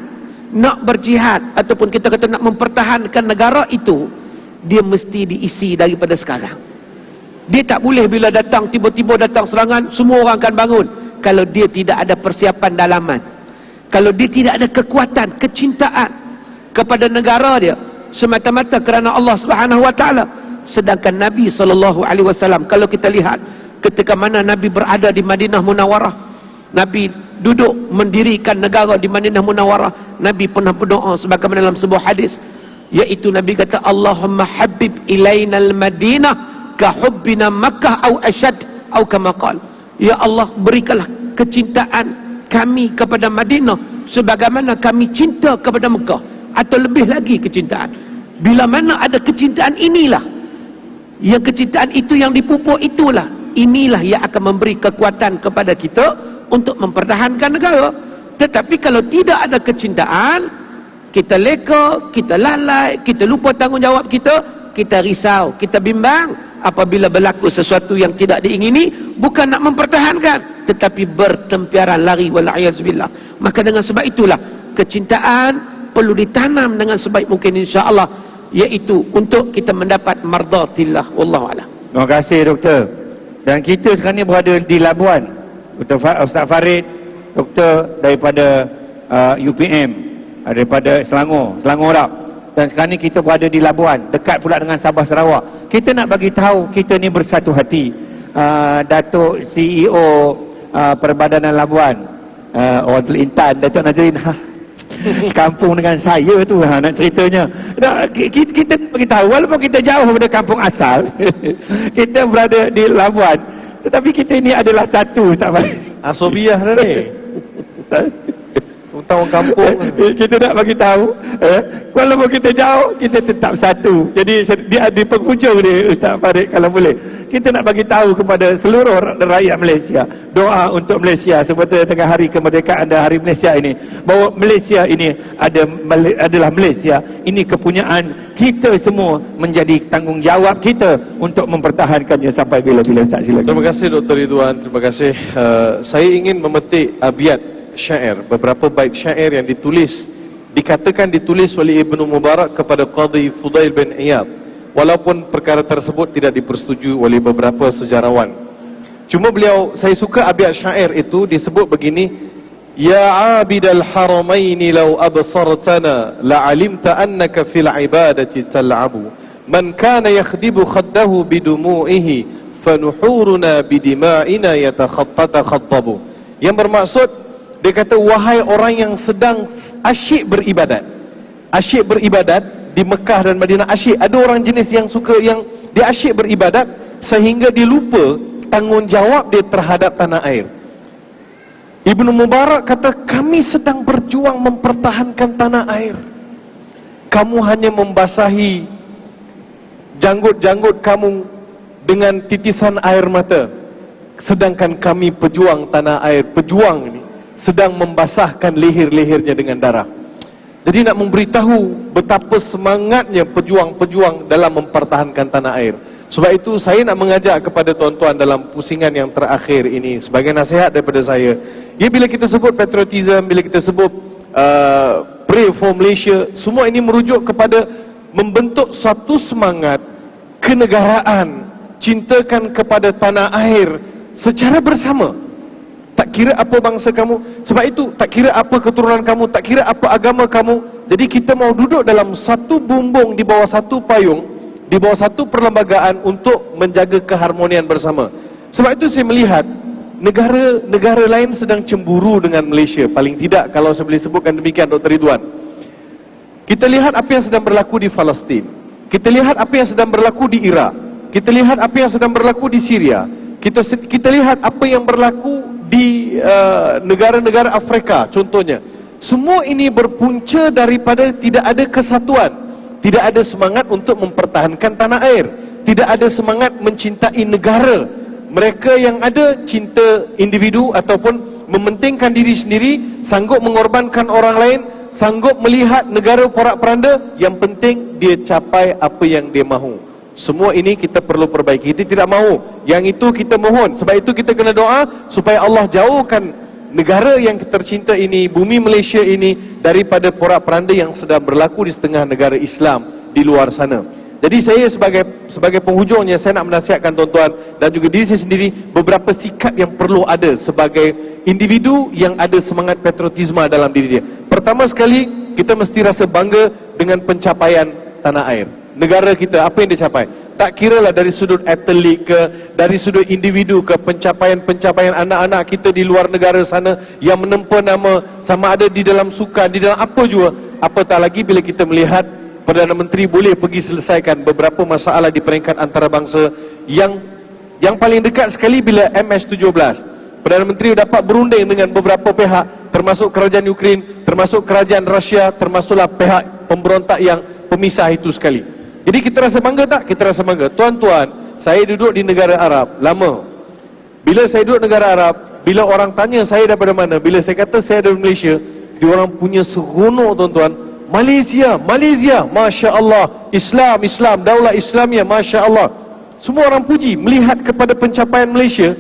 B: nak berjihad ataupun kita kata nak mempertahankan negara itu, dia mesti diisi daripada sekarang. Dia tak boleh bila datang, tiba-tiba datang serangan, semua orang akan bangun. Kalau dia tidak ada persiapan dalaman, kalau dia tidak ada kekuatan, kecintaan kepada negara dia semata-mata kerana Allah Subhanahu Wa Taala. Sedangkan Nabi SAW, kalau kita lihat ketika mana Nabi berada di Madinah Munawarah, Nabi duduk mendirikan negara di Madinah Munawarah, Nabi pernah berdoa sebagaimana dalam sebuah hadis, iaitu Nabi kata, Allahumma habib ilainal Madinah ka hubbina Makkah au ashad au kama qala. Ya Allah, berikanlah kecintaan kami kepada Madinah sebagaimana kami cinta kepada Mekah, atau lebih lagi kecintaan. Bila mana ada kecintaan inilah, yang kecintaan itu yang dipupuk itulah, inilah yang akan memberi kekuatan kepada kita untuk mempertahankan negara. Tetapi kalau tidak ada kecintaan, kita leka, kita lalai, kita lupa tanggungjawab kita, kita risau, kita bimbang apabila berlaku sesuatu yang tidak diingini, bukan nak mempertahankan tetapi bertempiaran lari wal'iyazbillah. Maka dengan sebab itulah kecintaan perlu ditanam dengan sebaik mungkin, insya-Allah, iaitu untuk kita mendapat mardatillah. Wallahu a'lam.
A: Terima kasih doktor. Dan kita sekarang ni berada di Labuan. Ustaz Farid, doktor daripada UPM, daripada Selangor Rap. Dan sekarang ni kita berada di Labuan, dekat pula dengan Sabah Sarawak. Kita nak bagi tahu kita ni bersatu hati. Datuk CEO Perbadanan Labuan, orang Telintan, Datuk Nazrin, sekampung dengan saya tu, nak ceritanya. Kita bagi tahu, walaupun kita jauh daripada kampung asal, kita berada di Labuan, tetapi kita ini adalah satu, tak apa.
C: Asobiah dah ni. Tentang orang kampung.
A: Kita nak bagi tahu, walaupun kita jauh, kita tetap satu. Jadi di penghujung ni, Ustaz Farid, kalau boleh, kita nak bagi tahu kepada seluruh rakyat Malaysia, doa untuk Malaysia sebentar tengah hari kemerdekaan dan hari Malaysia ini, bahawa Malaysia ini adalah Malaysia, ini kepunyaan kita semua, menjadi tanggungjawab kita untuk mempertahankannya sampai bila-bila. Ustaz, silakan.
C: Terima kasih Dr. Ridwan, terima kasih. Saya ingin memetik abiyat syair, beberapa bait syair yang dikatakan ditulis oleh Ibnu Mubarak kepada Qadhi Fudail bin Iyad, walaupun perkara tersebut tidak dipersetujui oleh beberapa sejarawan. Cuma saya suka abiyat syair itu, disebut begini: Ya abidal haramaini law absartana la'alimta annaka fil ibadati tal'abu man kana yakhdibu khaddahu bidumu'ihi fanuhuruna bidima'ina yatakhattabu. Yang bermaksud, dia kata, wahai orang yang sedang asyik beribadat di Mekah dan Madinah. Asyik, ada orang jenis yang suka, yang dia asyik beribadat sehingga dia lupa tanggungjawab dia terhadap tanah air. Ibnu Mubarak kata, kami sedang berjuang mempertahankan tanah air, kamu hanya membasahi janggut-janggut kamu dengan titisan air mata, sedangkan kami pejuang tanah air, pejuang ini sedang membasahkan leher-lehernya dengan darah. Jadi nak memberitahu betapa semangatnya pejuang-pejuang dalam mempertahankan tanah air. Sebab itu saya nak mengajak kepada tuan-tuan dalam pusingan yang terakhir ini, sebagai nasihat daripada saya, ya, bila kita sebut patriotism, bila kita sebut pray for Malaysia, semua ini merujuk kepada membentuk suatu semangat kenegaraan, cintakan kepada tanah air secara bersama. Tak kira apa bangsa kamu, sebab itu tak kira apa keturunan kamu, tak kira apa agama kamu. Jadi kita mau duduk dalam satu bumbung, di bawah satu payung, di bawah satu perlembagaan untuk menjaga keharmonian bersama. Sebab itu saya melihat negara lain sedang cemburu dengan Malaysia. Paling tidak, kalau saya boleh sebutkan demikian, Dr. Ridwan. Kita lihat apa yang sedang berlaku di Palestin, kita lihat apa yang sedang berlaku di Iraq, kita lihat apa yang sedang berlaku di Syria, kita lihat apa yang berlaku di negara-negara Afrika contohnya. Semua ini berpunca daripada tidak ada kesatuan, tidak ada semangat untuk mempertahankan tanah air, tidak ada semangat mencintai negara. Mereka yang ada cinta individu ataupun mementingkan diri sendiri, sanggup mengorbankan orang lain, sanggup melihat negara porak-poranda, yang penting dia capai apa yang dia mahu. Semua ini kita perlu perbaiki. Kita tidak mahu yang itu, kita mohon. Sebab itu kita kena doa supaya Allah jauhkan negara yang tercinta ini, bumi Malaysia ini, daripada porak-poranda yang sedang berlaku di setengah negara Islam di luar sana. Jadi saya sebagai penghujungnya, saya nak menasihatkan tuan-tuan dan juga diri saya sendiri, beberapa sikap yang perlu ada sebagai individu yang ada semangat patriotisme dalam diri dia. Pertama sekali, kita mesti rasa bangga dengan pencapaian tanah air. Negara kita, apa yang dia capai, tak kira lah dari sudut atlet ke, dari sudut individu ke, pencapaian anak-anak kita di luar negara sana yang menempa nama, sama ada di dalam sukan, di dalam apa juga. Apatah lagi bila kita melihat Perdana Menteri boleh pergi selesaikan beberapa masalah di peringkat antarabangsa. Yang paling dekat sekali bila MH17, Perdana Menteri dapat berunding dengan beberapa pihak, termasuk kerajaan Ukraine, termasuk kerajaan Rusia, termasuklah pihak pemberontak yang pemisah itu sekali. Jadi kita rasa bangga tak? Kita rasa bangga. Tuan-tuan, saya duduk di negara Arab lama. Bila saya duduk negara Arab, bila orang tanya saya daripada mana, bila saya kata saya dari Malaysia, dia orang punya seronok, tuan-tuan. Malaysia, Masya Allah. Islam, Daulah Islamiyah, Masya Allah. Semua orang puji, melihat kepada pencapaian Malaysia,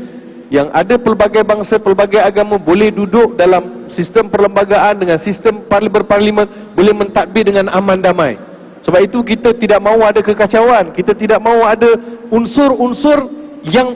C: yang ada pelbagai bangsa, pelbagai agama boleh duduk dalam sistem perlembagaan, dengan sistem berparlimen, boleh mentadbir dengan aman damai. Sebab itu kita tidak mahu ada kekacauan, kita tidak mahu ada unsur-unsur yang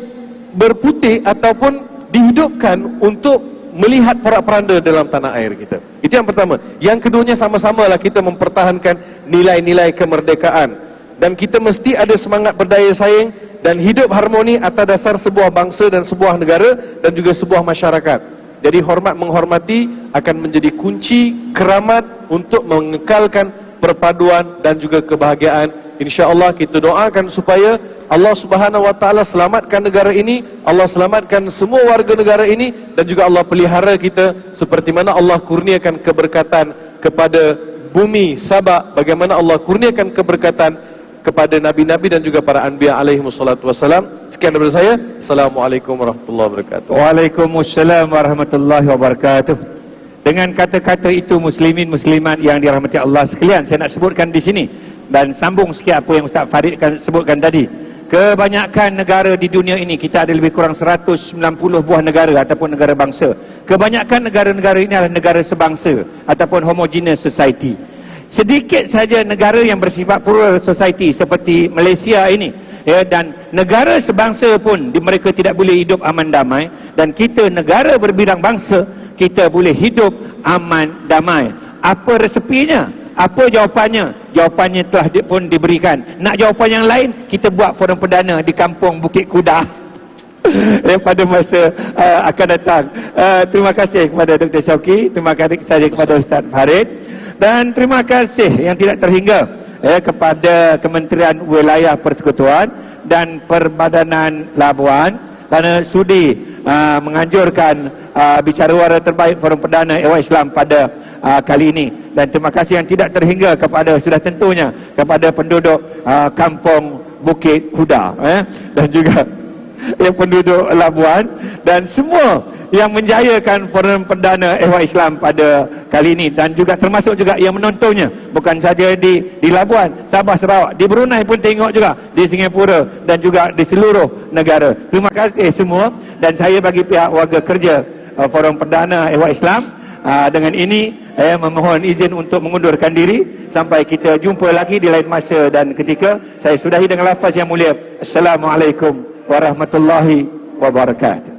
C: berputih ataupun dihidupkan untuk melihat porak-poranda dalam tanah air kita. Itu yang pertama. Yang keduanya sama-samalah kita mempertahankan nilai-nilai kemerdekaan, dan kita mesti ada semangat berdaya saing dan hidup harmoni atas dasar sebuah bangsa dan sebuah negara dan juga sebuah masyarakat. Jadi hormat menghormati akan menjadi kunci keramat untuk mengekalkan perpaduan dan juga kebahagiaan. InsyaAllah kita doakan supaya Allah Subhanahu Wa Taala selamatkan negara ini, Allah selamatkan semua warga negara ini, dan juga Allah pelihara kita seperti mana Allah kurniakan keberkatan kepada bumi Sabah, bagaimana Allah kurniakan keberkatan kepada nabi-nabi dan juga para anbiya alaihi wassalatu wassalam. Sekian daripada saya. Assalamualaikum warahmatullahi wabarakatuh.
A: Waalaikumsalam warahmatullahi wabarakatuh. Dengan kata-kata itu, muslimin muslimat yang dirahmati Allah sekalian, saya nak sebutkan di sini dan sambung sikit apa yang Ustaz Farid sebutkan tadi. Kebanyakan negara di dunia ini, kita ada lebih kurang 190 buah negara ataupun negara bangsa. Kebanyakan negara-negara ini adalah negara sebangsa ataupun homogeneous society. Sedikit saja negara yang bersifat plural society seperti Malaysia ini, ya, dan negara sebangsa pun mereka tidak boleh hidup aman damai, dan kita negara berbidang bangsa kita boleh hidup aman damai. Apa resepinya? Apa jawapannya? Jawapannya telah pun diberikan. Nak jawapan yang lain, kita buat forum perdana di kampung Bukit Kudah pada masa akan datang. Terima kasih kepada Dr. Syauqi, terima kasih saja kepada Ustaz Farid, dan terima kasih yang tidak terhingga kepada Kementerian Wilayah Persekutuan dan Perbadanan Labuan kerana sudi menganjurkan bicara wara terbaik forum perdana Ehwal Islam pada kali ini. Dan terima kasih yang tidak terhingga kepada, sudah tentunya, kepada penduduk kampung Bukit Kudah, dan juga penduduk Labuan dan semua yang menjayakan forum perdana Ehwal Islam pada kali ini, dan juga termasuk juga yang menontonnya bukan saja di Labuan, Sabah, Sarawak, di Brunei pun tengok juga, di Singapura dan juga di seluruh negara. Terima kasih semua, dan saya bagi pihak warga kerja forum perdana Ehwal Islam dengan ini memohon izin untuk mengundurkan diri sampai kita jumpa lagi di lain masa dan ketika. Saya sudahi dengan lafaz yang mulia. Assalamualaikum warahmatullahi wabarakatuh.